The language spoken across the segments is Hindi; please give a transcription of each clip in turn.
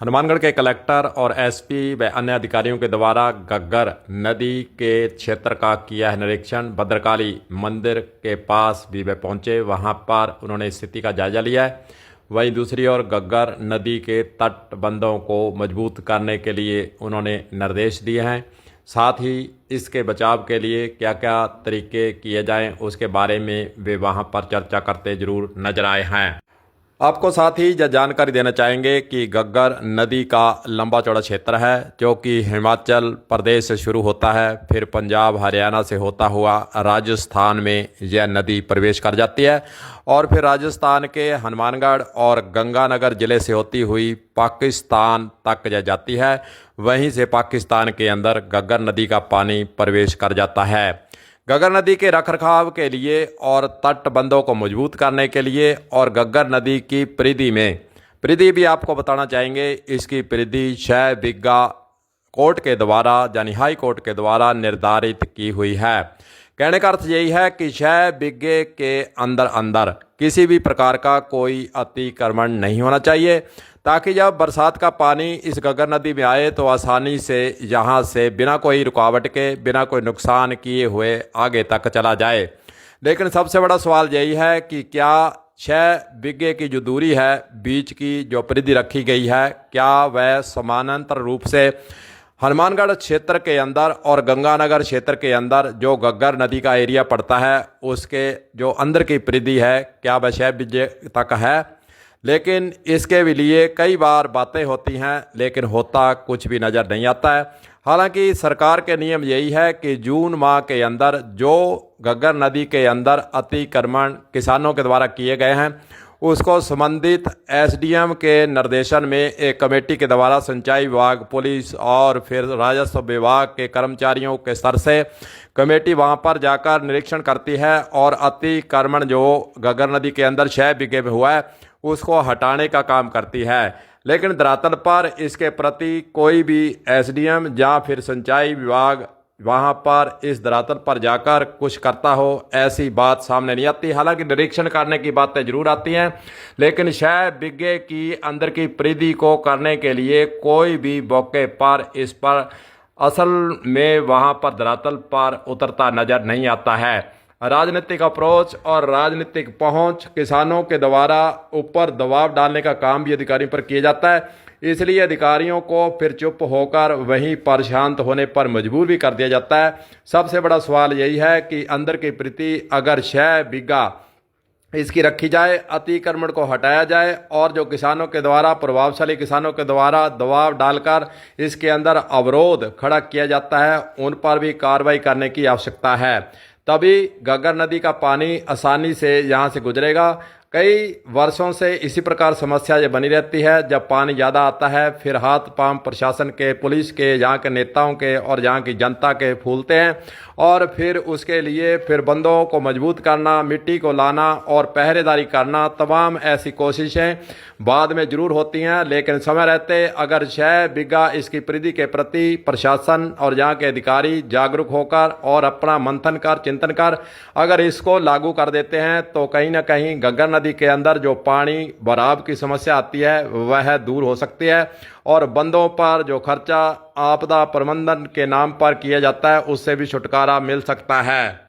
हनुमानगढ़ के कलेक्टर और एसपी व अन्य अधिकारियों के द्वारा घग्गर नदी के क्षेत्र का किया है निरीक्षण। भद्रकाली मंदिर के पास भी वे पहुंचे, वहां पर उन्होंने स्थिति का जायजा लिया है। वहीं दूसरी ओर घग्गर नदी के तटबंधों को मजबूत करने के लिए उन्होंने निर्देश दिए हैं। साथ ही इसके बचाव के लिए क्या क्या तरीके किए जाएं उसके बारे में वे वहां पर चर्चा करते जरूर नजर आए हैं। आपको साथ ही यह जानकारी देना चाहेंगे कि घग्गर नदी का लंबा चौड़ा क्षेत्र है जो कि हिमाचल प्रदेश से शुरू होता है, फिर पंजाब हरियाणा से होता हुआ राजस्थान में यह नदी प्रवेश कर जाती है और फिर राजस्थान के हनुमानगढ़ और गंगानगर ज़िले से होती हुई पाकिस्तान तक यह जाती है। वहीं से पाकिस्तान के अंदर घग्गर नदी का पानी प्रवेश कर जाता है। घग्गर नदी के रखरखाव के लिए और तटबंधों को मजबूत करने के लिए और घग्गर नदी की परिधि भी आपको बताना चाहेंगे। इसकी परिधि 6 बिघा कोर्ट के द्वारा यानी हाई कोर्ट के द्वारा निर्धारित की हुई है। कहने का अर्थ यही है कि 6 बिघे के अंदर अंदर किसी भी प्रकार का कोई अतिक्रमण नहीं होना चाहिए, ताकि जब बरसात का पानी इस घग्गर नदी में आए तो आसानी से यहाँ से बिना कोई रुकावट के, बिना कोई नुकसान किए हुए आगे तक चला जाए। लेकिन सबसे बड़ा सवाल यही है कि क्या 6 बिघे की जो दूरी है, बीच की जो परिधि रखी गई है, क्या वह समानांतर रूप से हनुमानगढ़ क्षेत्र के अंदर और गंगानगर क्षेत्र के अंदर जो घग्गर नदी का एरिया पड़ता है उसके जो अंदर की परिधि है, क्या वह 6 बिघे तक है? लेकिन इसके भी लिए कई बार बातें होती हैं, लेकिन होता कुछ भी नज़र नहीं आता है। हालांकि सरकार के नियम यही है कि जून माह के अंदर जो घग्गर नदी के अंदर अतिक्रमण किसानों के द्वारा किए गए हैं उसको संबंधित एसडीएम के निर्देशन में एक कमेटी के द्वारा सिंचाई विभाग, पुलिस और फिर राजस्व विभाग के कर्मचारियों के स्तर से कमेटी वहां पर जाकर निरीक्षण करती है और अतिक्रमण जो घग्गर नदी के अंदर 6 बिघे में हुआ है उसको हटाने का काम करती है। लेकिन धरातल पर इसके प्रति कोई भी एसडीएम या फिर सिंचाई विभाग वहां पर इस धरातल पर जाकर कुछ करता हो, ऐसी बात सामने नहीं आती। हालांकि निरीक्षण करने की बातें जरूर आती हैं, लेकिन 6 बिघे की अंदर की परिधि को करने के लिए कोई भी मौके पर इस पर असल में वहां पर धरातल पर उतरता नजर नहीं आता है। राजनीतिक अप्रोच और राजनीतिक पहुंच किसानों के द्वारा ऊपर दबाव डालने का काम भी अधिकारियों पर किया जाता है, इसलिए अधिकारियों को फिर चुप होकर वहीं पर शांत होने पर मजबूर भी कर दिया जाता है। सबसे बड़ा सवाल यही है कि अंदर की परिधि अगर 6 बिघा इसकी रखी जाए, अतिक्रमण को हटाया जाए और जो किसानों के द्वारा, प्रभावशाली किसानों के द्वारा दबाव डालकर इसके अंदर अवरोध खड़ा किया जाता है, उन पर भी कार्रवाई करने की आवश्यकता है। तभी घग्गर नदी का पानी आसानी से यहाँ से गुजरेगा। कई वर्षों से इसी प्रकार समस्या ये बनी रहती है, जब पानी ज़्यादा आता है फिर हाथ पांव प्रशासन के, पुलिस के, यहाँ के नेताओं के और यहाँ की जनता के फूलते हैं और फिर उसके लिए फिर बंदों को मजबूत करना, मिट्टी को लाना और पहरेदारी करना, तमाम ऐसी कोशिशें बाद में जरूर होती हैं। लेकिन समय रहते अगर 6 बिघा इसकी परिधि के प्रति प्रशासन और यहाँ के अधिकारी जागरूक होकर और अपना मंथन कर, चिंतन कर अगर इसको लागू कर देते हैं तो कहीं ना कहीं घग्गर नदी के अंदर जो पानी भराव की समस्या आती है वह दूर हो सकती है और बंदों पर जो खर्चा आपदा प्रबंधन के नाम पर किया जाता है उससे भी छुटकारा मिल सकता है।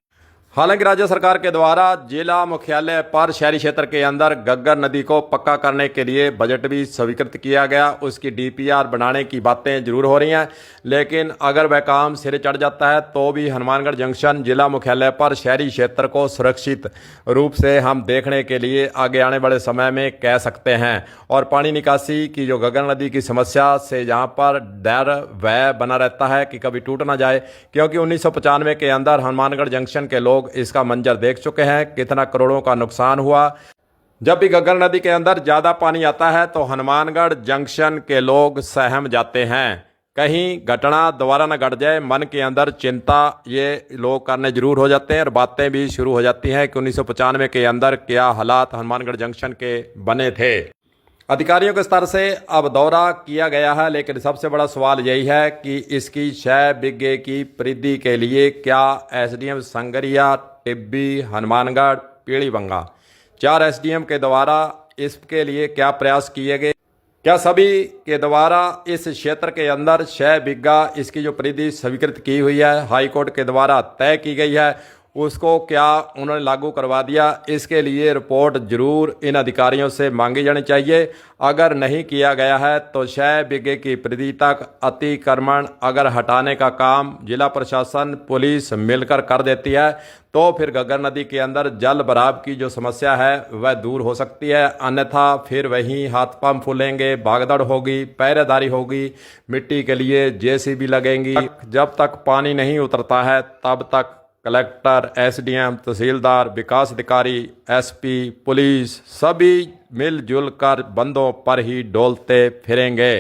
हालांकि राज्य सरकार के द्वारा जिला मुख्यालय पर शहरी क्षेत्र के अंदर घग्गर नदी को पक्का करने के लिए बजट भी स्वीकृत किया गया, उसकी डीपीआर बनाने की बातें जरूर हो रही हैं, लेकिन अगर वह काम सिरे चढ़ जाता है तो भी हनुमानगढ़ जंक्शन जिला मुख्यालय पर शहरी क्षेत्र को सुरक्षित रूप से हम देखने के लिए आगे आने वाले समय में कह सकते हैं। और पानी निकासी की जो घग्गर नदी की समस्या से यहाँ पर डर वह बना रहता है कि कभी टूट ना जाए, क्योंकि 1995 के अंदर हनुमानगढ़ जंक्शन के लोग इसका मंजर देख चुके हैं, कितना करोड़ों का नुकसान हुआ। जब भी घग्गर नदी के अंदर ज्यादा पानी आता है तो हनुमानगढ़ जंक्शन के लोग सहम जाते हैं, कहीं घटना दोबारा न घट जाए, मन के अंदर चिंता ये लोग करने जरूर हो जाते हैं और बातें भी शुरू हो जाती हैं कि 1995 के अंदर क्या हालात हनुमानगढ़ जंक्शन के बने थे। अधिकारियों के स्तर से अब दौरा किया गया है, लेकिन सबसे बड़ा सवाल यही है कि इसकी 6 बिघे की परिधि के लिए क्या एसडीएम संगरिया, टिब्बी, हनुमानगढ़, पीलीबंगा 4 एसडीएम के द्वारा इसके लिए क्या प्रयास किए गए, क्या सभी के द्वारा इस क्षेत्र के अंदर 6 बीघा इसकी जो परिधि स्वीकृत की हुई है, हाई कोर्ट के द्वारा तय की गई है, उसको क्या उन्होंने लागू करवा दिया? इसके लिए रिपोर्ट जरूर इन अधिकारियों से मांगी जानी चाहिए। अगर नहीं किया गया है तो 6 बीघे की परिधि तक अतिक्रमण अगर हटाने का काम जिला प्रशासन पुलिस मिलकर कर देती है तो फिर घग्गर नदी के अंदर जल भराव की जो समस्या है वह दूर हो सकती है। अन्यथा फिर वहीं हाथ पंप फूलेंगे, भागदड़ होगी, पहरेदारी होगी, मिट्टी के लिए जेसीबी लगेंगी। जब तक पानी नहीं उतरता है तब तक कलेक्टर, एसडीएम, तहसीलदार, विकास अधिकारी, एसपी, पुलिस सभी मिलजुल कर बंदों पर ही डोलते फिरेंगे।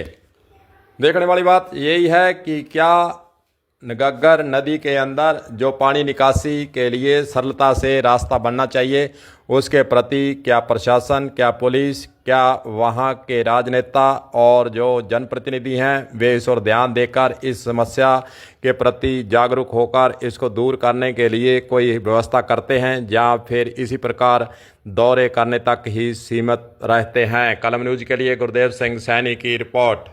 देखने वाली बात यही है कि क्या घग्गर नदी के अंदर जो पानी निकासी के लिए सरलता से रास्ता बनना चाहिए, उसके प्रति क्या प्रशासन, क्या पुलिस, क्या वहाँ के राजनेता और जो जनप्रतिनिधि हैं वे इस ओर ध्यान देकर इस समस्या के प्रति जागरूक होकर इसको दूर करने के लिए कोई व्यवस्था करते हैं या फिर इसी प्रकार दौरे करने तक ही सीमित रहते हैं? कलम न्यूज़ के लिए गुरदेव सिंह सैनी की रिपोर्ट।